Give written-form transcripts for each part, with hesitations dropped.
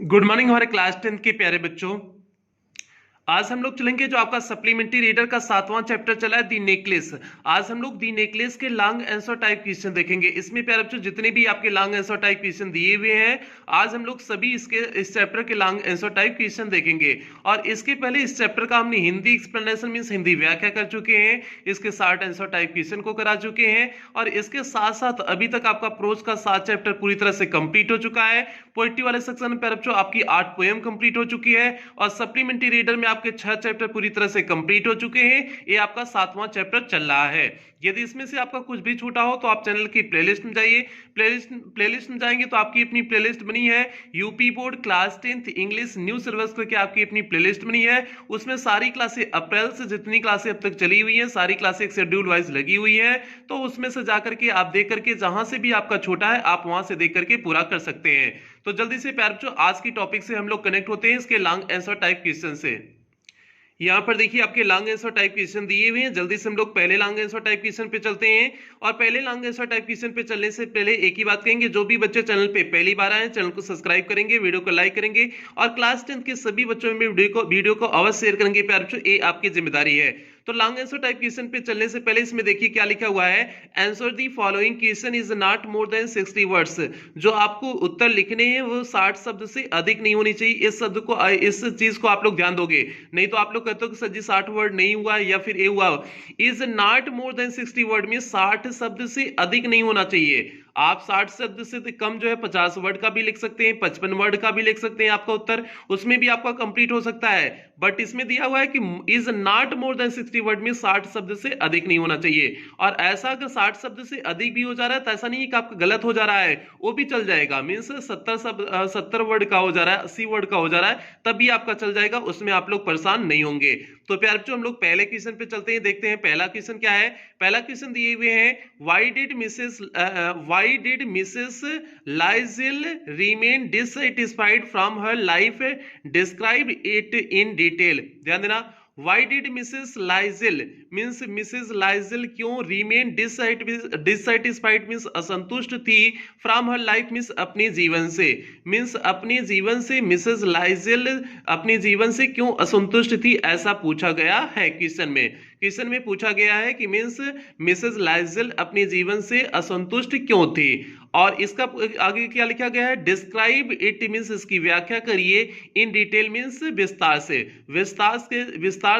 Good morning हमारे class 10 के प्यारे बच्चों। आज हम लोग चलेंगे जो आपका सप्लीमेंट्री रीडर का 7वां चैप्टर चला है दी नेकलेस। आज हम लोग दी नेकलेस के लॉन्ग आंसर टाइप क्वेश्चन देखेंगे। इसमें प्यारे बच्चों जितने भी आपके लॉन्ग आंसर टाइप क्वेश्चन दिए हुए हैं, आज हम लोग सभी इस चैप्टर के लॉन्ग आंसर टाइप क्वेश्चन देखेंगे। और इसके पहले इस चैप्टर का हमने हिंदी एक्सप्लेनेशन मींस हिंदी व्याख्या कर चुके हैं, इसके 60 आंसर टाइप क्वेश्चन को करा चुके हैं। और इसके साथ साथ अभी तक आपका प्रोज का 7 चैप्टर पूरी तरह से कंप्लीट हो चुका है। पोएट्री वाले सेक्शन में प्यारे बच्चों आपकी 8 पोएम कंप्लीट हो चुकी है और सप्लीमेंट्री रीडर में आपके 6 चैप्टर पूरी तरह से कंप्लीट हो चुके हैं। ये आपका 7वां चैप्टर चल रहा है। यदि इसमें से आपका कुछ भी छूटा हो तो आप चैनल की प्लेलिस्ट में जाइए। प्लेलिस्ट में जाएंगे तो आपकी अपनी प्लेलिस्ट बनी है, UP board class 10th English new syllabus करके आपकी अपनी प्लेलिस्ट बनी है। उसमें सारी क्लासें अप्रैल से जितनी क्लासें अब तक चली हुई हैं सारी क्लासें एक शेड्यूल वाइज लगी हुई है। तो उसमें से जाकर के आप देख करके जहां से भी आपका छोटा है आप वहां से देख करके पूरा कर सकते हैं। तो जल्दी से प्यारे बच्चों आज की टॉपिक से हम लोग कनेक्ट होते हैं इसके लॉन्ग आंसर टाइप क्वेश्चन से। यहाँ पर देखिए आपके लॉन्ग आंसर टाइप क्वेश्चन दिए हुए हैं। जल्दी से हम लोग पहले लॉन्ग आंसर टाइप क्वेश्चन पे चलते हैं। और पहले लॉन्ग आंसर टाइप क्वेश्चन पे चलने से पहले एक ही बात कहेंगे, जो भी बच्चे चैनल पे पहली बार आए चैनल को सब्सक्राइब करेंगे, वीडियो को लाइक करेंगे और क्लास 10 के सभी बच्चों में वीडियो को अवश्य शेयर करेंगे प्यारे बच्चों, ये आपकी जिम्मेदारी है। तो लॉन्ग आंसर टाइप क्वेश्चन पे चलने से पहले इसमें देखिए क्या लिखा हुआ है, answer the following question is not more than 60 words. जो आपको उत्तर लिखने हैं वो 60 शब्द से अधिक नहीं होनी चाहिए। इस चीज को आप लोग ध्यान दोगे, नहीं तो आप लोग कहते हो कि सर जी 60 वर्ड नहीं हुआ या फिर ये हुआ। Is not more than 60 word में 60 शब्द से अधिक नहीं होना चाहिए। आप 60 शब्द से कम जो है 50 वर्ड का भी लिख सकते हैं, 55 वर्ड का भी लिख सकते हैं आपका उत्तर, उसमें भी आपका कंप्लीट हो सकता है। बट इसमें दिया हुआ है कि is not more than 60 word में 60 शब्द से अधिक नहीं होना चाहिए। और ऐसा अगर 60 शब्द से अधिक भी हो जा रहा है तो ऐसा नहीं है कि आपका गलत हो जा रहा है, वो भी चल जाएगा। मीन्स 70 वर्ड का हो जा रहा है, 80 वर्ड का हो जा रहा है, तब भी आपका चल जाएगा, उसमें आप लोग परेशान नहीं होंगे। तो प्यारे बच्चों हम लोग पहले क्वेश्चन पे चलते हैं, देखते हैं पहला क्वेश्चन क्या है। पहला क्वेश्चन दिए हुए हैं, why did Mrs. Liesel remain dissatisfied from her life? Describe it in detail. ध्यान देना, why did Mrs. Liesel means Mrs Loisel क्यों remain dissatisfied मीन्स असंतुष्ट थी फ्रॉम हर लाइफ मीन्स अपने जीवन से। मीन्स अपने जीवन से मिसेज लाइजल अपने जीवन से क्यों असंतुष्ट थी, ऐसा पूछा गया है क्वेश्चन में। क्वेश्चन में पूछा गया है कि मीन्स मिसेज लाइजल अपने जीवन से असंतुष्ट क्यों थी। और इसका आगे क्या लिखा गया है, डिस्क्राइब इट मीन्स इसकी व्याख्या करिए, इन डिटेल मीन्स विस्तार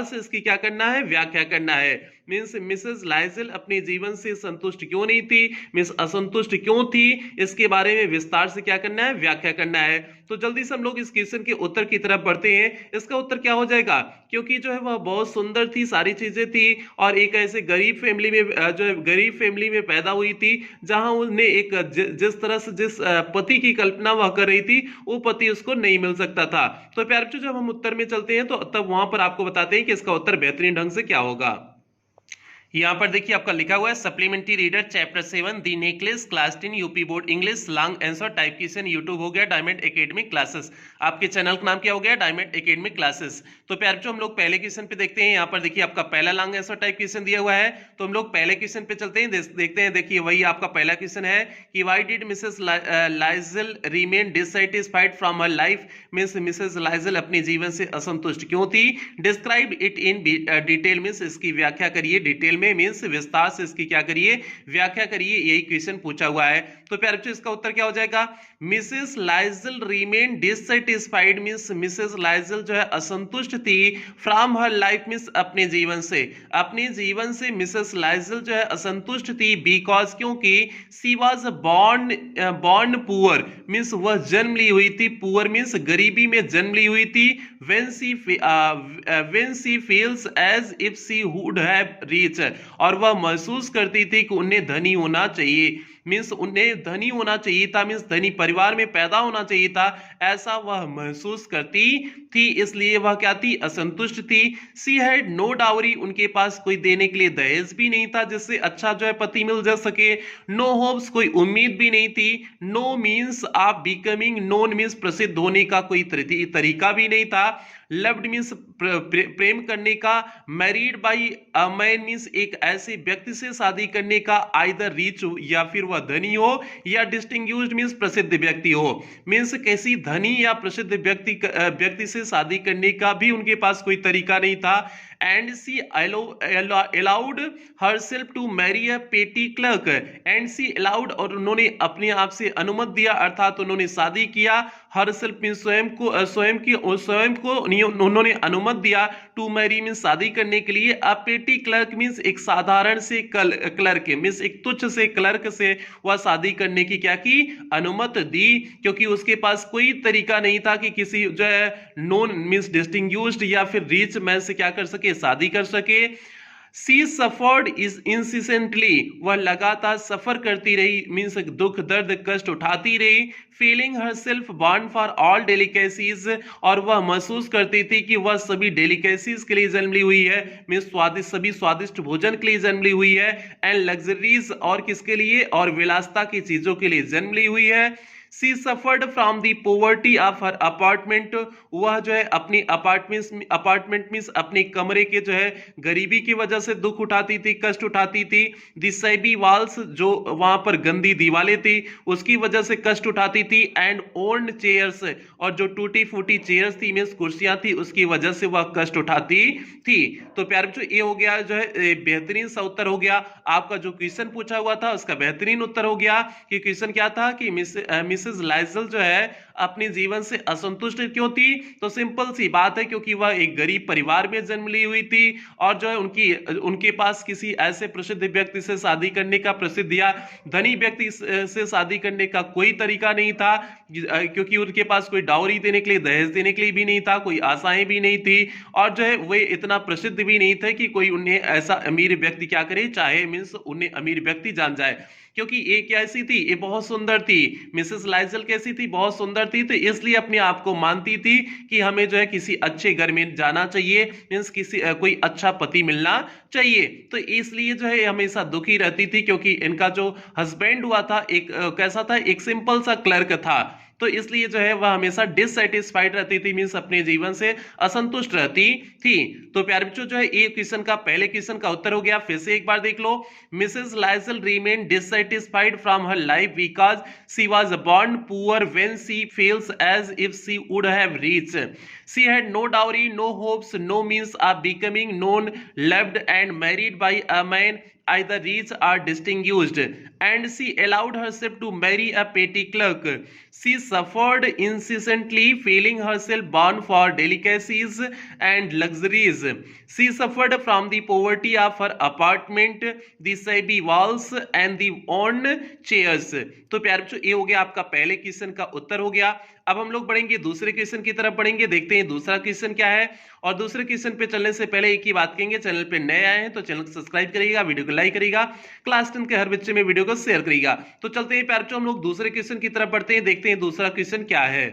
से इसकी क्या करना है, व्याख्या करना है। मीन्स मिसेस लाइजल अपने जीवन से संतुष्ट क्यों नहीं थी, मीन्स असंतुष्ट क्यों थी, इसके बारे में विस्तार से क्या करना है, व्याख्या करना है। तो जल्दी से हम लोग इस क्वेश्चन के उत्तर की तरफ बढ़ते हैं। इसका उत्तर क्या हो जाएगा, क्योंकि जो है वह बहुत सुंदर थी, सारी चीजें थी और एक ऐसे गरीब फैमिली में जो है गरीब फैमिली में पैदा हुई थी, जहां उन्हें एक जिस तरह से जिस पति की कल्पना वह कर रही थी वो पति उसको नहीं मिल सकता था। तो प्यारे बच्चों जब हम उत्तर में चलते हैं तो तब वहां पर आपको बताते हैं कि इसका उत्तर बेहतरीन ढंग से क्या होगा। यहां पर देखिए आपका लिखा हुआ है supplementary reader chapter 7 the necklace class 10 UP board English long answer type question YouTube हो गया डायमंड एकेडमिक क्लासेस। आपके चैनल का नाम क्या हो गया, डायमंड एकेडमिक क्लासेस। तो प्यारे बच्चों हम लोग पहले क्वेश्चन पे देखते हैं। यहाँ पर देखिए आपका पहला लॉन्ग आंसर टाइप क्वेश्चन दिया हुआ है, तो हम लोग पहले क्वेश्चन पे चलते हैं, देखते हैं। देखिए वही आपका पहला क्वेश्चन है कि why did Mrs Loisel remain dissatisfied from her life means Mrs Lizol अपने जीवन से असंतुष्ट क्यों थी। Describe it in detail means इसकी व्याख्या करिए, डिटेल में मींस विस्तार से इसकी क्या करिए, व्याख्या करिए। यही क्वेश्चन पूछा हुआ है। तो प्यारे बच्चों इसका उत्तर क्या हो जाएगा, Mrs Loisel remain dissatisfied means Mrs Lizol जो है असंतुष्ट थी फ्रॉम हर लाइफ मींस अपने जीवन से। अपने जीवन से मिसेस लाइजल जो है असंतुष्ट थी बिकॉज क्योंकि she was born poor means वह जन्म ली हुई थी, पुअर मींस गरीबी में जन्म ली हुई थी। when she feels as if she would have reached और वह महसूस करती थी कि उन्हें धनी होना चाहिए, मीन्स उन्हें धनी होना चाहिए था, मीन्स धनी परिवार में पैदा होना चाहिए था, ऐसा वह महसूस करती थी, इसलिए वह क्या थी, असंतुष्ट थी। सी हैड नो डाउरी उनके पास कोई देने के लिए दहेज भी नहीं था जिससे अच्छा जो है पति मिल जा सके। नो होप्स कोई उम्मीद भी नहीं थी। नो मीन्स आप बिकमिंग नोन मीन्स प्रसिद्ध होने का कोई तरीका भी नहीं था। लव्ड मीन्स प्रेम करने का। Married by a man means एक ऐसे व्यक्ति से शादी करने का। आइदर रिच या फिर वह धनी हो या डिस्टिंग्विश्ड मींस प्रसिद्ध व्यक्ति हो, मींस किसी धनी या प्रसिद्ध व्यक्ति से शादी करने का भी उनके पास कोई तरीका नहीं था। And she allowed herself to marry a petty clerk, and she allowed और उन्होंने अपने आप से अनुमति दिया, अर्थात उन्होंने शादी किया, हरसेल्फ मींस स्वयं को उन्होंने अनुमति दिया, टू मैरी मींस शादी करने के लिए, अ पेटी क्लर्क मींस एक साधारण से क्लर्क मींस एक तुच्छ से क्लर्क से वह शादी करने की क्या की अनुमति दी, क्योंकि उसके पास कोई तरीका नहीं था कि किसी जो है नॉन मींस डिस्टिंग्विश्ड या फिर रिच मैन से क्या कर सके, शादी कर सके। सी सफर्ड इज इंसिसेंटली, वह लगातार सफर करती रही, मीन्स दुख दर्द कष्ट उठाती रही, feeling herself born for all delicacies, और वह महसूस करती थी कि वह सभी डेलिकेसीज के लिए जन्म ली हुई है, मीन्स स्वादिष्ट सभी स्वादिष्ट भोजन के लिए जन्म ली हुई है, एंड लग्जरीज और किसके लिए, और विलासता की चीजों के लिए जन्म ली हुई है। She suffered from the poverty of her apartment, वह जो है अपनी अपार्टमेंट मींस अपने कमरे के जो है गरीबी की वजह से दुख उठाती थी, कष्ट उठाती थी। दी सैबी वॉल्स, जो वहां पर गंदी दीवारें थी उसकी वजह से कष्ट उठाती थी, एंड ओल्ड चेयर्स, और जो टूटी फूटी चेयर्स थी मींस कुर्सियां थी उसकी वजह से वह कष्ट उठाती थी। तो प्यारे बच्चों ये हो गया जो है बेहतरीन सा उत्तर हो गया। आपका जो क्वेश्चन पूछा हुआ था उसका बेहतरीन उत्तर हो गया कि क्वेश्चन क्या था कि मिसेस लाइजल जो है अपने जीवन से असंतुष्ट क्यों थी, तो सिंपल सी बात है क्योंकि वह एक गरीब परिवार में जन्म ली हुई थी, और जो है उनके पास किसी ऐसे प्रसिद्ध व्यक्ति से शादी करने का, प्रसिद्ध या धनी व्यक्ति से शादी करने का कोई तरीका नहीं था, क्योंकि उनके पास कोई डाउरी देने के लिए, दहेज देने के लिए भी नहीं था, कोई आशाएं भी नहीं थी, और जो है वे इतना प्रसिद्ध भी नहीं थे कि कोई उन्हें ऐसा अमीर व्यक्ति क्या करे, चाहे मींस उन्हें अमीर व्यक्ति जान जाए, क्योंकि ये कैसी थी, ये बहुत सुंदर थी, मिसेस लाइजल कैसी थी, बहुत सुंदर थी, तो इसलिए अपने आप को मानती थी कि हमें जो है किसी अच्छे घर में जाना चाहिए, मींस किसी कोई अच्छा पति मिलना चाहिए, तो इसलिए जो है हमेशा दुखी रहती थी, क्योंकि इनका जो हस्बैंड हुआ था एक कैसा था, एक सिंपल सा क्लर्क था, तो इसलिए जो है वह हमेशा डिससैटिस्फाइड रहती थी, मींस अपने जीवन से असंतुष्ट रहती थी। तो प्यारे बच्चों जो है ये क्वेश्चन का पहले क्वेश्चन का उत्तर हो गया। फिर से एक बार देख लो, Mrs Loisel remain dissatisfied from her life because she was born poor when she feels as if she would have reached. She had no dowry, no hopes, no means of becoming known, loved and married by a man either rich or distinguished, and she allowed herself to marry a petty clerk. She suffered incessantly, feeling herself born for delicacies and luxuries. She suffered from the poverty of her apartment, the shabby walls and the worn chairs. तो प्यारे बच्चों ये हो गया आपका पहले question का उत्तर हो गया। अब हम लोग बढ़ेंगे दूसरे क्वेश्चन की तरफ बढ़ेंगे, देखते हैं दूसरा क्वेश्चन क्या है। और दूसरे क्वेश्चन पे चलने से पहले एक ही बात कहेंगे, चैनल पे नए आए हैं तो चैनल को सब्सक्राइब करिएगा, वीडियो को लाइक करिएगा, क्लास 10 के हर बच्चे में वीडियो को शेयर करिएगा। तो चलते हैं प्यारे बच्चों हम लोग दूसरे क्वेश्चन की तरफ बढ़ते हैं, देखते हैं दूसरा क्वेश्चन क्या है।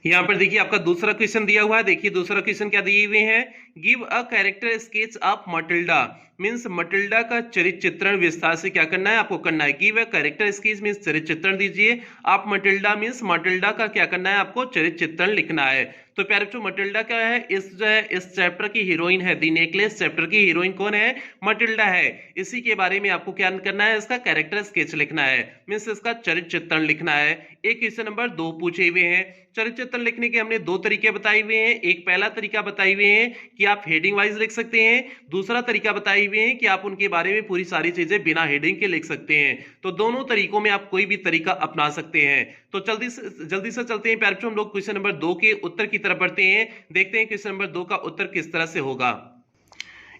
यहाँ पर देखिए आपका दूसरा क्वेश्चन दिया हुआ है, देखिए दूसरा क्वेश्चन क्या दिए हुए हैं, give a character sketch of Matilda, means Matilda का चरित्र चित्रण विस्तार से क्या करना है, आपको करना है। Give a character sketch means चरित्र चित्रण दीजिए, आप मटिल्डा मींस मटिल्डा का क्या करना है, आपको चरित्र चित्रण लिखना है। तो प्यारे बच्चों मटिल्डा क्या है, इस चैप्टर की हीरोइन है, दी नेकलेस चैप्टर की हीरोइन कौन है, मटिल्डा है। इसी के बारे में आपको क्या करना है, इसका कैरेक्टर स्केच लिखना है, मींस इसका चरित्र चित्रण लिखना है। एक क्वेश्चन नंबर 2 पूछे हुए हैं। चरित्र चित्रण लिखने के हमने 2 तरीके बताए हुए हैं। एक पहला तरीका बताए हुए हैं कि आप हेडिंग वाइज लिख सकते हैं, दूसरा तरीका बताए हुए हैं कि आप उनके बारे में पूरी सारी चीजें बिना हेडिंग के लिख सकते हैं। तो दोनों तरीकों में आप कोई भी तरीका अपना सकते हैं। तो जल्दी से चलते हैं प्यारे बच्चों हम लोग क्वेश्चन नंबर 2 के उत्तर की तरफ बढ़ते हैं, देखते हैं क्वेश्चन नंबर 2 का उत्तर किस तरह से होगा।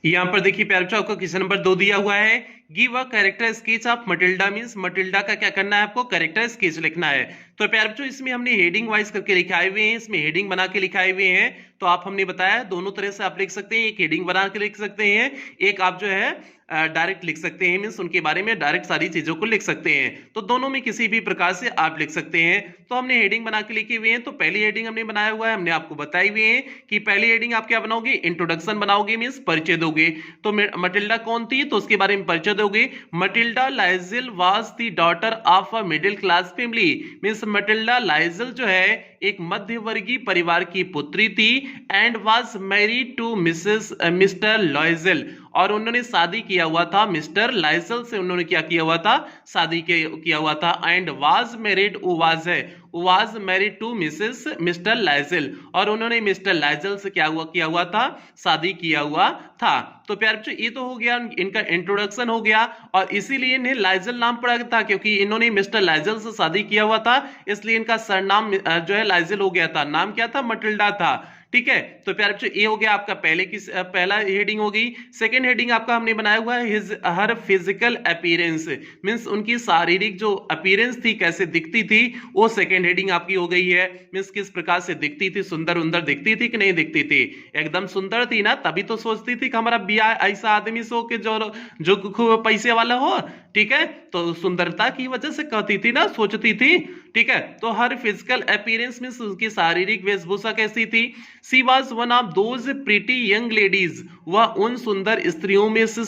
यहाँ पर देखिए प्यारे बच्चों आपको क्वेश्चन नंबर 2 दिया हुआ है, give a character sketch of Matilda, means Matilda का क्या करना है, आपको कैरेक्टर स्केच लिखना है। तो प्यारे बच्चों इसमें हमने हेडिंग वाइज करके लिखाए हुए हैं, इसमें हेडिंग बना के लिखाए हुए हैं। तो आप हमने बताया दोनों तरह से आप लिख सकते हैं, एक हेडिंग बना के लिख सकते हैं, एक आप जो है डायरेक्ट लिख सकते हैं, मींस उनके बारे में डायरेक्ट सारी चीजों को लिख सकते हैं। तो दोनों में किसी भी प्रकार से आप लिख सकते हैं। तो हमने हेडिंग बना के लिखे हुए हैं। तो पहली हेडिंग हमने बनाया हुआ है, हमने आपको बताई हुई है कि पहली हेडिंग आप क्या बनाओगे, इंट्रोडक्शन बनाओगे, मींस परिचय दोगे। तो मटिल्डा कौन थी, तो उसके बारे में परिचय दोगे। Matilda Loisel was the daughter of a middle class family, means Matilda Loisel जो है एक मध्यवर्गीय परिवार की पुत्री थी and was married to Mr Loisel, और उन्होंने शादी किया हुआ था मिस्टर लाइजल से, उन्होंने क्या किया हुआ था, शादी किया हुआ था। And was married, was married to Mr Loisel, और उन्होंने मिस्टर लाइजल से किया हुआ था, शादी किया हुआ था। तो प्यारे बच्चों ये तो हो गया, इनका इंट्रोडक्शन हो गया, और इसीलिए इन्हें लाइजल नाम पड़ा था, क्योंकि इन्होंने मिस्टर लाइजल से शादी किया हुआ था, इसलिए इनका सरनाम जो है लाइजल हो गया था। नाम क्या था, मटिल्डा था। ठीक है, तो प्यारे बच्चों ये हो गया आपका पहला हेडिंग हो गई। सेकंड हेडिंग आपका हमने बनाया हुआ है हर फिजिकल अपीयरेंस, मींस उनकी शारीरिक जो अपीयरेंस थी, कैसे दिखती थी, वो सेकंड हेडिंग आपकी हो गई है। मींस किस प्रकार से दिखती थी, सुंदर उंदर दिखती थी कि नहीं दिखती थी, एकदम सुंदर थी ना, तभी तो सोचती थी कि हमारा ब्याह ऐसा आदमी से हो कि जो खूब पैसे वाला हो। ठीक है, तो सुंदरता की वजह से कहती थी ना, सोचती थी। ठीक है, तो हर फिजिकल अपीयरेंस में उसकी शारीरिक वेशभूषा कैसी थी, सी was one of those pretty young ladies, वह उन सुंदर स्त्रियों में से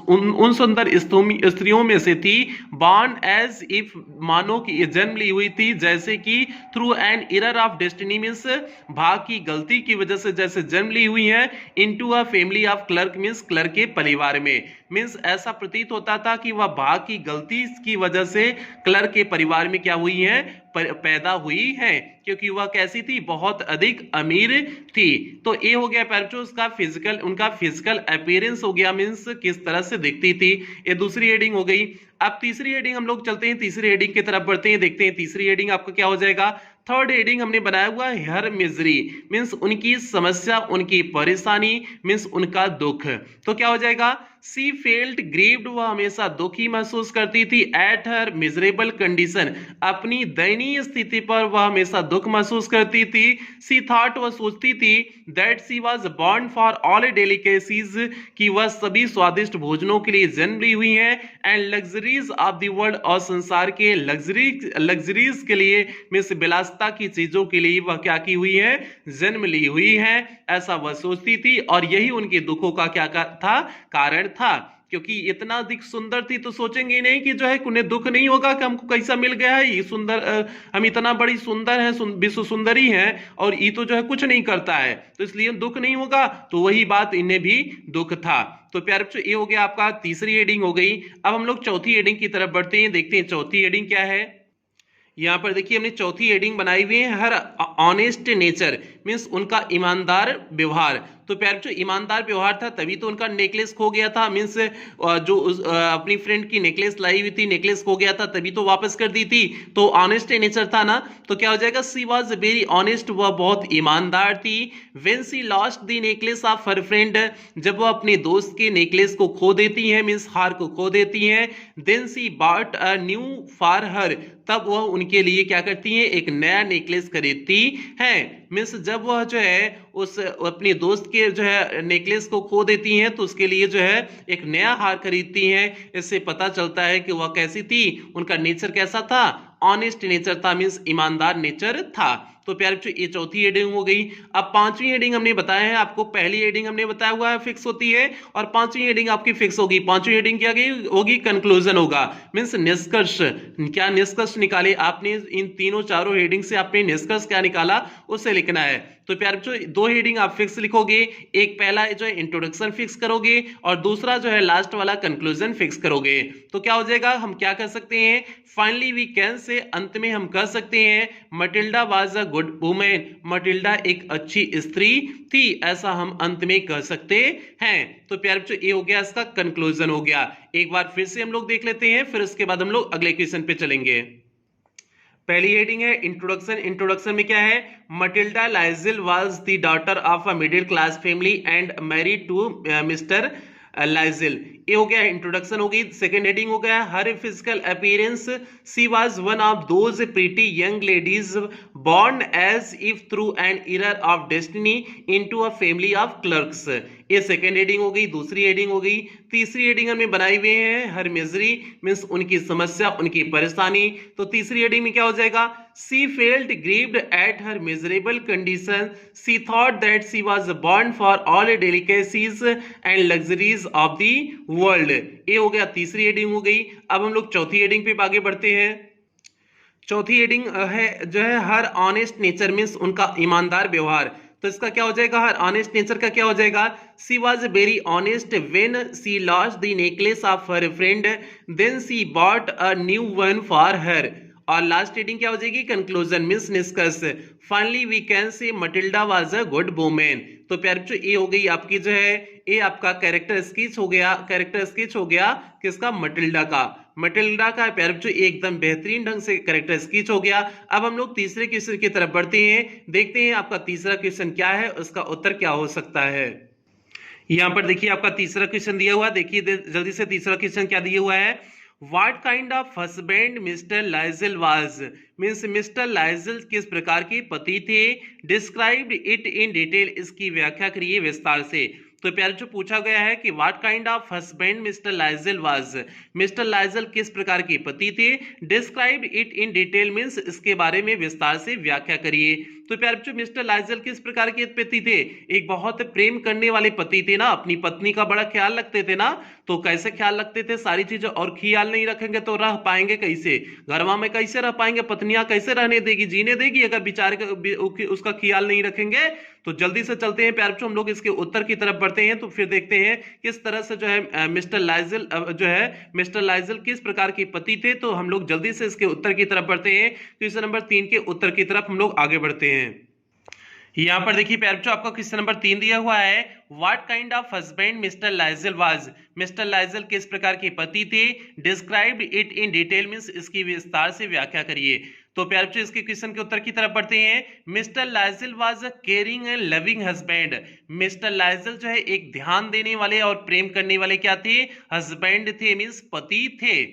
उन सुंदर स्त्रियों में से थी, बॉर्न एज इफ, मानो कि जन्म ली हुई थी जैसे कि through an error of destiny, means भाग की गलती की वजह से जैसे जन्म ली हुई है, into a family of clerk, means clerk के परिवार में। मींस ऐसा प्रतीत होता था कि वह भाग की गलती की वजह से क्लर्क के परिवार में क्या हुई है, पैदा हुई है, क्योंकि वह कैसी थी, बहुत अधिक अमीर थी। तो ये हो गया पैरचो उनका फिजिकल अपीयरेंस हो गया, मींस किस तरह से दिखती थी। ये दूसरी हेडिंग हो गई। अब तीसरी हेडिंग हम लोग चलते हैं, तीसरी हेडिंग की तरफ बढ़ते हैं, देखते हैं तीसरी हेडिंग आपका क्या हो जाएगा। थर्ड हेडिंग हमने बनाया हुआ है हर मिजरी, मींस उनकी समस्या, उनकी परेशानी, मींस उनका दुख। तो क्या हो जाएगा, सी फेल्ट ग्रीव्ड, वह हमेशा दुखी महसूस करती थी, एट हर मिजरेबल कंडीशन, अपनी दयनीय स्थिति पर वह हमेशा दुख महसूस करती थी। सी थॉट, वह सोचती थी, that she was born for all delicacies, कि वह सभी स्वादिष्ट भोजनों के लिए जन्म ली हुई है, and luxuries of the world, और संसार के लग्जरीज के लिए, मींस विलासिता की चीजों के लिए वह क्या की हुई है, जन्म ली हुई है, ऐसा वह सोचती थी। और यही उनके दुखों का क्या था, कारण था, क्योंकि इतना अधिक सुंदर थी तो सोचेंगे नहीं कि जो है उन्हें दुख नहीं होगा कि हमको कैसा मिल गया है ये सुंदर, हम इतना बड़ी सुंदर हैं, विश्व सुंदरी हैं, और ये तो जो है कुछ नहीं करता है, तो इसलिए दुख नहीं होगा। तो वही बात इन्हें भी दुख था। तो प्यारे बच्चों ये हो गया आपका तीसरी हेडिंग हो गई। अब हम लोग चौथी हेडिंग की तरफ बढ़ते हैं, देखते हैं चौथी हेडिंग क्या है। यहाँ पर देखिए हमने चौथी हेडिंग बनाई हुई है हर ऑनेस्ट नेचर, मींस उनका ईमानदार व्यवहार। तो प्यारे बच्चों ईमानदार व्यवहार था, तभी तो उनका नेकलेस खो गया था, मींस जो अपनी फ्रेंड की नेकलेस लाई हुई थी, नेकलेस खो गया था, तभी तो वापस कर दी थी। तो ऑनेस्ट नेचर था ना, तो क्या हो जाएगा, सी वाज वेरी ऑनेस्ट, वह बहुत ईमानदार थी। When she lost the necklace of her friend, जब वह अपने दोस्त के नेकलेस को खो देती है, मींस हार को खो देती है। Then she bought a new for her, तब वह उनके लिए क्या करती है, एक नया नेकलेस खरीदती है। मींस जब वह जो है उस अपने दोस्त के जो है नेकलेस को खो देती हैं, तो उसके लिए जो है एक नया हार खरीदती हैं। इससे पता चलता है कि वह कैसी थी, उनका नेचर कैसा था, ऑनेस्ट नेचर था, मींस ईमानदार नेचर था। तो प्यारे बच्चों ये चौथी हेडिंग हो गई। अब पांचवी हेडिंग हमने बताया है आपको, पहली हेडिंग हमने बताया हुआ है फिक्स होती है, और पांचवी हेडिंग आपकी फिक्स होगी। पांचवी हेडिंग क्या होगी, कंक्लूजन होगा, मींस निष्कर्ष। क्या निष्कर्ष निकाले आपने, इन तीनों चारों हेडिंग से आपने निष्कर्ष क्या निकाला उसे लिखना है। तो प्यारे बच्चों दो हेडिंग आप फिक्स लिखोगे, एक पहला जो है इंट्रोडक्शन फिक्स करोगे, और दूसरा जो है लास्ट वाला कंक्लूजन फिक्स करोगे। तो क्या हो जाएगा, हम क्या कर सकते हैं, फाइनली वी कैन से, अंत में हम कह सकते हैं, Matilda was a good women, Matilda एक अच्छी स्त्री थी, ऐसा हम अंत में कह सकते हैं। तो प्यारे बच्चों ये हो गया, इसका कंक्लूजन हो गया। एक बार फिर से हम लोग देख लेते हैं, फिर उसके बाद हम लोग अगले क्वेश्चन पे चलेंगे। पहली हेडिंग है इंट्रोडक्शन। इंट्रोडक्शन में क्या है, Matilda Loisel was the daughter of a middle class family and married to Mr Loisel. ये हो गया इंट्रोडक्शन हो गई। सेकंड हेडिंग हो गया her physical appearance, she was one of those pretty young ladies born as if through an error of destiny into a family of clerks। ये second heading हो गई। दूसरी हेडिंग हो गई। तीसरी हेडिंग हमने बनाई हुई है हर मिजरी, मींस उनकी समस्या, उनकी परेशानी। तो तीसरी हेडिंग में क्या हो जाएगा, she felt grieved at her miserable condition, she thought that she was born for all delicacies and luxuries of the world. ये हो गया तीसरी हेडिंग हो गई। अब हम लोग चौथी हेडिंग पे आगे बढ़ते हैं। चौथी हेडिंग है जो है हर ऑनेस्ट नेचर मीन्स उनका ईमानदार व्यवहार। तो इसका क्या हो जाएगा, हर ऑनेस्ट नेचर का क्या हो जाएगा, she was very honest when she lost the necklace of her friend then she bought a new one for her. और लास्ट हेडिंग क्या हो जाएगी, कंक्लूजन मीन्स निष्कर्ष। Finally we can say Matilda was a good women. तो प्यारे बच्चों ये हो गई आपकी जो है, ये आपका कैरेक्टर स्केच हो गया, कैरेक्टर स्केच हो गया किसका, मटिल्डा का। मटिल्डा का प्यारे बच्चों एकदम बेहतरीन ढंग से कैरेक्टर स्केच हो गया। अब हम लोग तीसरे क्वेश्चन की तरफ बढ़ते हैं, देखते हैं आपका तीसरा क्वेश्चन क्या है, उसका उत्तर क्या हो सकता है। यहां पर देखिए आपका तीसरा क्वेश्चन दिया हुआ, देखिए जल्दी से तीसरा क्वेश्चन क्या दिया हुआ है, What kind of husband Mr. Liesel was? Means mister Lizol किस प्रकार के पति थे, डिस्क्राइब इट इन डिटेल, इसकी व्याख्या करिए विस्तार से। तो प्यारे जो पूछा गया है कि what kind of husband mister Loisel was, mister Lizol किस प्रकार के पति थे, describe it in detail means इसके बारे में विस्तार से व्याख्या करिए। तो प्यारे बच्चों मिस्टर लाइजल किस प्रकार के पति थे, एक बहुत प्रेम करने वाले पति थे ना, अपनी पत्नी का बड़ा ख्याल रखते थे ना। तो कैसे ख्याल रखते थे, सारी चीजें, और ख्याल नहीं रखेंगे तो रह पाएंगे कैसे, घरवा में कैसे रह पाएंगे, पत्नियां कैसे रहने देगी, जीने देगी, अगर बेचारे उसका ख्याल नहीं रखेंगे। तो जल्दी से चलते हैं प्यारे बच्चों, हम लोग इसके उत्तर की तरफ बढ़ते हैं, तो फिर देखते हैं किस तरह से जो है मिस्टर लाइजल जो है, मिस्टर लाइजल किस प्रकार के पति थे। तो हम लोग जल्दी से इसके उत्तर की तरफ बढ़ते हैं, क्वेश्चन नंबर 3 के उत्तर की तरफ हम लोग आगे बढ़ते हैं। यहां पर देखिए प्यारे बच्चों आपका क्वेश्चन नंबर 3 दिया हुआ है, what kind of husband mister Loisel was, mister Lizol किस प्रकार के पति थे, describe it in detail means इसकी विस्तार से व्याख्या करिए। तो प्यारे बच्चों इसके क्वेश्चन के उत्तर की तरफ बढ़ते हैं। Mister Loisel was a caring and loving husband, mister Lizol जो है एक ध्यान देने वाले और प्रेम करने वाले क्या थे, हस्बैंड थे मींस पति थे।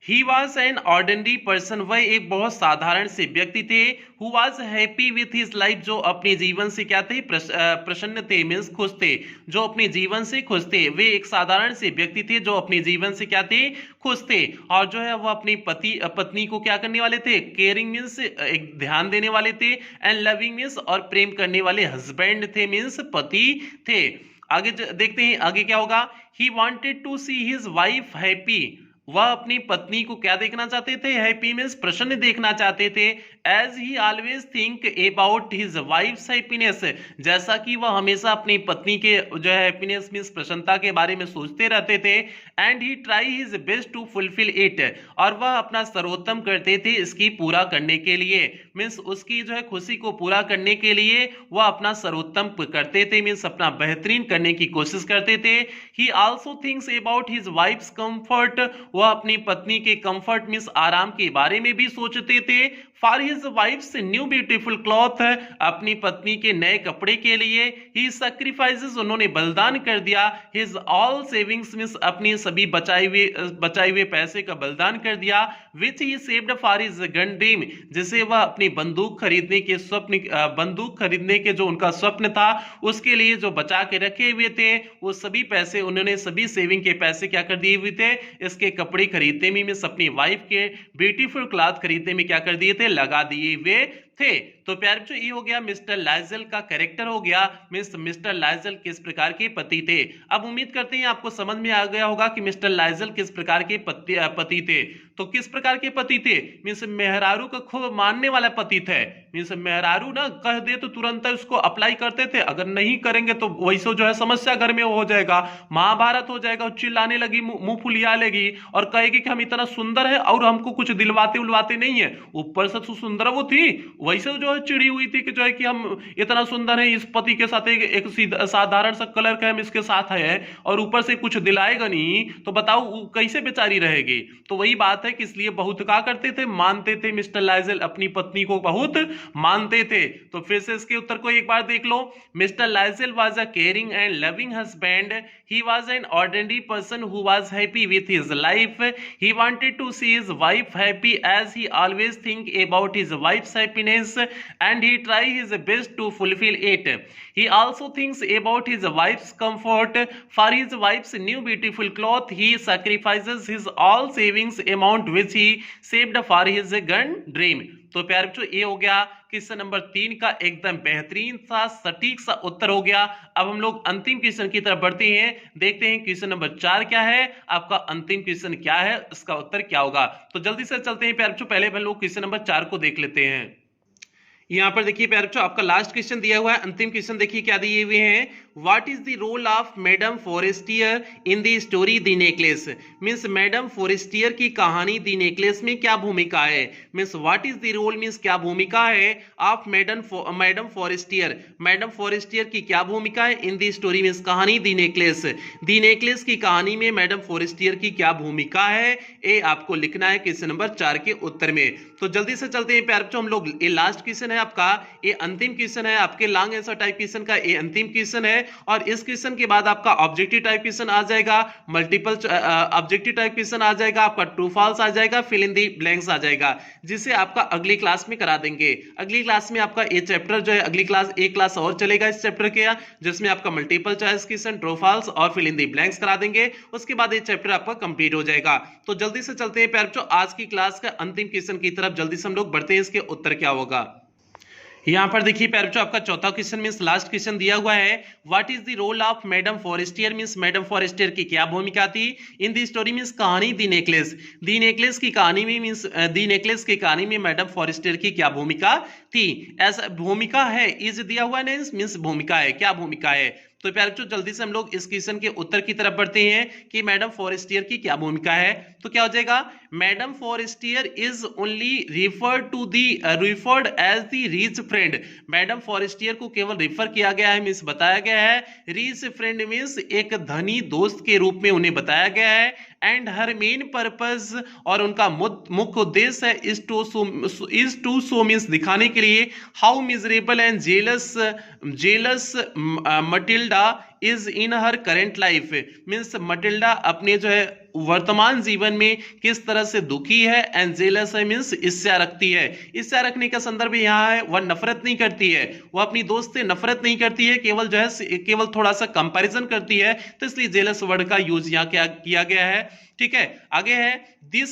He was an ordinary person, वह एक बहुत साधारण से व्यक्ति थे। Who was happy with his life, जो अपने जीवन से क्या थे, प्रसन्न थे मीन्स खुश थे, जो अपने जीवन से खुश थे। वे एक साधारण से व्यक्ति थे जो अपने जीवन से क्या थे, खुश थे। और जो है वो अपनी पत्नी को क्या करने वाले थे, केयरिंग मीन्स एक ध्यान देने वाले थे, एंड लविंग मीन्स और प्रेम करने वाले हस्बैंड थे मीन्स पति थे। आगे देखते हैं आगे क्या होगा। He wanted to see his wife happy, वह अपनी पत्नी को क्या देखना चाहते थे, हैप्पी मीन्स प्रसन्न देखना चाहते थे। As he always think about his wife's happiness, जैसा कि वह हमेशा अपनी पत्नी के जो है हैप्पीनेस मीन्स प्रसन्नता के बारे में सोचते रहते थे। And he try his best to fulfil it, और वह अपना सर्वोत्तम करते थे इसकी पूरा करने के लिए, मीन्स उसकी जो है खुशी को पूरा करने के लिए वह अपना सर्वोत्तम करते थे, मीन्स अपना बेहतरीन करने की कोशिश करते थे। He also thinks about his wives comfort, वह अपनी पत्नी के कंफर्ट मींस आराम के बारे में भी सोचते थे। For his wives new beautiful cloth, अपनी पत्नी के नए कपड़े के लिए। ही सैक्रिफाइसेस, उन्होंने बलिदान कर दिया। हिज ऑल सेविंग्स मींस अपनी सभी बचाए हुए पैसे का बलिदान कर दिया। Which he saved for his gun dream, जिसे वह अपनी बंदूक खरीदने के स्वप्न, बंदूक खरीदने के जो उनका स्वप्न था उसके लिए जो बचा के रखे हुए थे, वो सभी पैसे उन्होंने, सभी सेविंग के पैसे क्या कर दिए हुए थे, इसके कपड़े खरीदने में मींस अपनी वाइफ के ब्यूटीफुल क्लॉथ खरीदने में क्या कर दिए थे, लगा दिए हुए थे। तो प्यारे बच्चों ये हो गया मिस्टर लाइजल का कैरेक्टर हो गया, मिस्टर लाइजल किस प्रकार के पति थे। अब उम्मीद करते हैं आपको समझ में आ गया होगा कि मिस्टर लाइजल किस प्रकार के पति थे। तो किस प्रकार के पति थे, मीन्स मेहरारू को खूब मानने वाला पति थे, मीन्स मेहरारू ना कह दे तो तुरंत उसको अप्लाई करते थे, अगर नहीं करेंगे तो वैसे जो है समस्या घर में हो जाएगा, महाभारत हो जाएगा, चिल्लाने लगी, मुंह फुलिया लेगी और कहेगी कि हम इतना सुंदर है और हमको कुछ दिलवाते उलवाते नहीं है। ऊपर से सुंदर वो थी, वैसे जो है चिड़ी हुई थी कि जो है कि हम इतना सुंदर है, इस पति के साथ एक साधारण सा कलर का हम इसके साथ है और ऊपर से कुछ दिलाएगा नहीं, तो बताओ कैसे बेचारी रहेगी। तो वही बात है कि इसलिए बहुत क्या करते थे, मानते थे, मिस्टर लाइजल अपनी पत्नी को बहुत मानते थे। तो फिर से इसके उत्तर को एक बार देख लो। Mister Loisel was a caring and loving husband, he was an ordinary person who was happy with his life. He wanted to see his wife happy as he always think about his wife's happiness and he try his best to fulfill it. He also thinks about his wife's comfort. For his wife's new beautiful cloth, he sacrifices his all savings amount which he saved for his gun dream. तो प्यारे बच्चों ये हो गया question number 3 का एकदम बेहतरीन सा सटीक सा उत्तर हो गया। अब हम लोग अंतिम क्वेश्चन की तरफ बढ़ते हैं, देखते हैं क्वेश्चन नंबर 4 क्या है, आपका अंतिम क्वेश्चन क्या है, इसका उत्तर क्या होगा। तो जल्दी से चलते हैं प्यारे बच्चों, पहले हम लोग क्वेश्चन नंबर 4 को देख लेते हैं। यहाँ पर देखिए प्यारे बच्चों आपका लास्ट क्वेश्चन दिया हुआ है, अंतिम क्वेश्चन देखिए क्या दिए हुए हैं। What is the role of madam Forestier in the story the necklace. Means madam Forestier की कहानी द नेकलेस में क्या भूमिका है। Means what is the role means क्या भूमिका है of madam Forestier, madam Forestier की क्या भूमिका है इन द स्टोरी मींस कहानी द नेकलेस की कहानी में मैडम फॉरेस्टियर की क्या भूमिका है, ये आपको लिखना है क्वेश्चन नंबर 4 के उत्तर में। तो जल्दी से चलते हैं प्यारे बच्चों, हम लोग ये लास्ट क्वेश्चन है आपका, ये अंतिम क्वेश्चन है आपके लॉन्ग आंसर टाइप क्वेश्चन का, ये अंतिम क्वेश्चन है। और इस क्वेश्चन के बाद आपका ऑब्जेक्टिव टाइप क्वेश्चन आ जाएगा, मल्टीपल ऑब्जेक्टिव टाइप क्वेश्चन आ जाएगा, आपका ट्रू फॉल्स आ जाएगा, फिल इन द ब्लैंक्स आ जाएगा, जिसे आपका अगली क्लास में करा देंगे। अगली क्लास में आपका ये चैप्टर जो है अगली क्लास एक क्लास और चलेगा इस चैप्टर के, जिसमें आपका multiple choice question, true false और फिल इन द ब्लैंक्स करा देंगे। उसके बाद ये चैप्टर आपका कंप्लीट हो जाएगा। तो जल्दी से चलते हैं प्यारे बच्चों आज की क्लास का अंतिम क्वेश्चन की तरफ, जल्दी से हम लोग बढ़ते हैं, इसके उत्तर क्या होगा। यहां पर देखिए प्यारे बच्चों आपका चौथा क्वेश्चन मींस लास्ट क्वेश्चन दिया हुआ है। What is the role of madam Forestier means madam Forestier की क्या भूमिका थी इन द स्टोरी मींस कहानी द नेकलेस की कहानी में मींस द नेकलेस की कहानी में मैडम फॉरेस्टियर की क्या भूमिका थी। ऐसा भूमिका है इज दिया हुआ है मींस भूमिका है, क्या भूमिका है। तो प्यारे बच्चों जल्दी से हम लोग इस क्वेश्चन के उत्तर की तरफ बढ़ते हैं कि मैडम फॉरेस्टियर की क्या भूमिका है। तो क्या हो जाएगा, madam Forestier is only referred as the rich friend. Madam Forestier को केवल रिफर किया गया है मींस बताया गया है, रीच फ्रेंड मींस एक धनी दोस्त के रूप में उन्हें बताया गया है। एंड हर मेन पर्पस और उनका मुख्य उद्देश्य है इज टू शो मींस दिखाने के लिए how miserable and jealous Matilda is in her current life. Means Matilda अपने जो है वर्तमान जीवन में किस तरह से दुखी है, एंड जेलस है मींस ईर्ष्या रखती है। ईर्ष्या रखने का संदर्भ यहाँ है, वह नफरत नहीं करती है, वह अपनी दोस्त से नफरत नहीं करती है, केवल जो है केवल थोड़ा सा कंपैरिजन करती है, तो इसलिए जेलस वर्ड का यूज यहाँ क्या किया गया है। ठीक है, आगे है दिस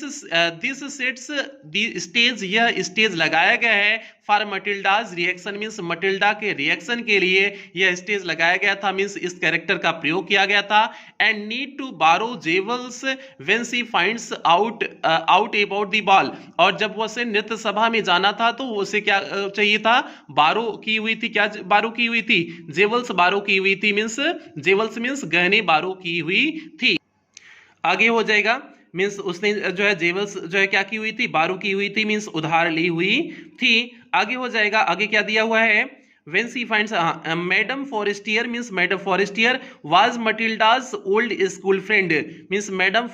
सेट्स द स्टेज, यह स्टेज लगाया गया है फॉर मटिल्डाज रिएक्शन मींस मटिल्डा के रिएक्शन के लिए यह स्टेज लगाया गया था, मींस इस कैरेक्टर का प्रयोग किया गया था। एंड नीड टू बारो jewels when she finds out about the ball, और जब वो से नृत्य सभा में जाना था तो उसे क्या चाहिए था, बारो की हुई थी, क्या बारो की हुई थी, जेवल्स बारो की हुई थी, मींस जेवल्स मींस गहने बारो की हुई थी। आगे हो जाएगा मींस उसने जो है जेवल्स जो है क्या की हुई थी, बारू की हुई थी, मींस उधार ली हुई थी। आगे हो जाएगा, आगे क्या दिया हुआ है, when she finds madam forestier means madam forestier was matilda's old school friend means madam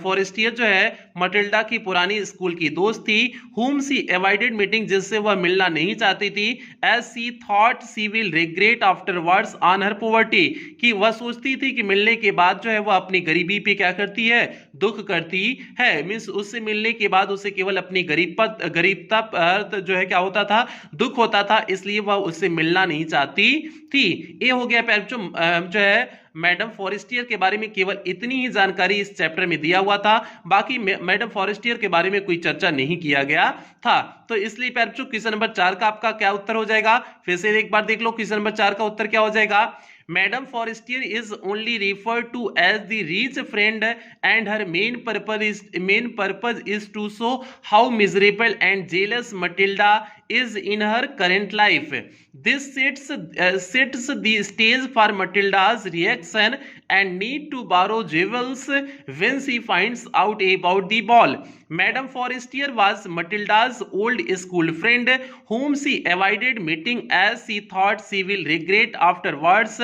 forestier जो है मटिल्डा की पुरानी स्कूल की दोस्त थी, whom she avoided meeting जिससे वह मिलना नहीं चाहती थी, as she thought she will regret afterwards on her poverty कि वह सोचती थी कि मिलने के बाद जो है वह अपनी गरीबी पे क्या करती है, दुख करती है। मींस उससे मिलने के बाद उसे केवल अपनी गरीबता पर जो है क्या होता था, दुख होता था, इसलिए वह उससे मिलना नहीं चाहती थी। ये हो गया प्यारे बच्चों जो है मैडम फॉरेस्टियर के बारे में केवल इतनी ही जानकारी इस चैप्टर में दिया हुआ था, बाकी मैडम फॉरेस्टियर के बारे में कोई चर्चा नहीं किया गया था। तो इसलिए प्यारे बच्चों क्वेश्चन नंबर 4 का आपका क्या उत्तर हो जाएगा, फिर से एक बार देख लो क्वेश्चन नंबर 4 का उत्तर क्या हो जाएगा। Madam Forestier is only referred to as the rich friend and her main purpose is to show how miserable and jealous Matilda is in her current life. This sets the stage for Matilda's reaction and need to borrow jewels when she finds out about the ball. Madam Forestier was Matilda's old school friend whom she avoided meeting as she thought she will regret afterwards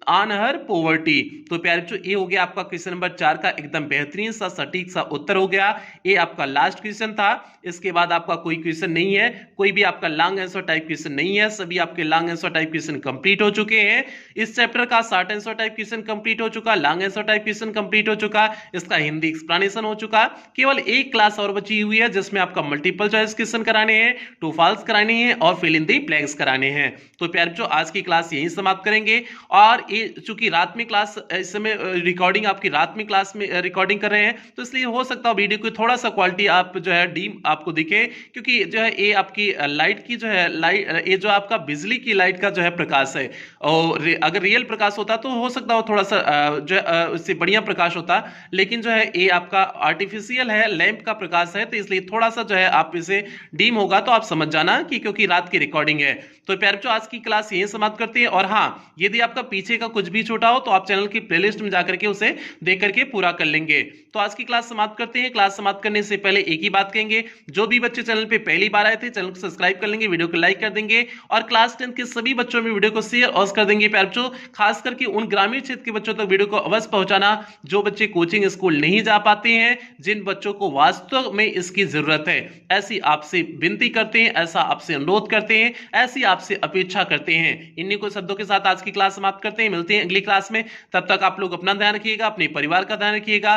on her poverty। तो प्यारे बच्चों ये हो गया आपका question number 4 का एकदम बेहतरीन सा सटीक सा उत्तर हो गया। ये आपका लास्ट क्वेश्चन था, इसके बाद आपका कोई क्वेश्चन नहीं है, कोई भी आपका लॉन्ग आंसर टाइप क्वेश्चन नहीं है, सभी आपके long answer type question complete हो चुके हैं। इस चैप्टर का short answer type question complete हो चुका, long answer type question complete हो चुका, इसका हिंदी एक्सप्लेनेशन हो चुका। केवल एक क्लास और बची हुई है जिसमें आपका मल्टीपल चॉइस क्वेश्चन कराने हैं, ट्रू फॉल्स कराने हैं और फिल इन द ब्लैंक्स कराने हैं। तो प्यारे बच्चों आज की क्लास यहीं समाप्त करेंगे और ये चूंकि रात में क्लास इस समय रिकॉर्डिंग आपकी रात में क्लास में रिकॉर्डिंग कर रहे हैं, तो इसलिए हो सकता है वीडियो की थोड़ा सा क्वालिटी आप जो है डीम आपको दिखे, क्योंकि जो है ये आपकी लाइट की जो है लाइट, ये जो आपका बिजली की लाइट का जो है प्रकाश है, और अगर रियल प्रकाश होता तो हो सकता है थोड़ा सा जो है उससे बढ़िया प्रकाश होता, लेकिन जो है ये आपका आर्टिफिशियल है, लैंप का प्रकाश है, तो इसलिए थोड़ा सा जो है आप इसे डीम होगा तो आप समझ जाना कि क्योंकि रात की रिकॉर्डिंग है। तो प्यारे बच्चों आज की क्लास यहीं समाप्त करते हैं, और हाँ, यदि आपका पीछे का कुछ भी छूटा हो तो आप चैनल की प्लेलिस्ट में जाकर के उसे देख करके पूरा कर लेंगे। तो आज की क्लास समाप्त करते हैं। क्लास समाप्त करने से पहले एक ही बात कहेंगे, जो भी बच्चे चैनल पे पहली बार आए थे चैनल को सब्सक्राइब कर लेंगे, वीडियो को लाइक कर देंगे, और क्लास 10 के सभी बच्चों में वीडियो को शेयर और कर देंगे। प्यारे बच्चों खास करके उन ग्रामीण क्षेत्र के बच्चों तक वीडियो को अवश्य पहुंचाना जो बच्चे कोचिंग स्कूल नहीं जा पाते हैं, जिन बच्चों को वास्तव में इसकी जरूरत है। ऐसी आपसे विनती करते हैं, ऐसा आपसे अनुरोध करते हैं, ऐसी आपसे अपेक्षा करते हैं। इन्हीं को शब्दों के साथ आज की क्लास समाप्त करते हैं। मिलते हैं अगली क्लास में, तब तक आप लोग अपना ध्यान रखिएगा, अपने परिवार का ध्यान रखिएगा।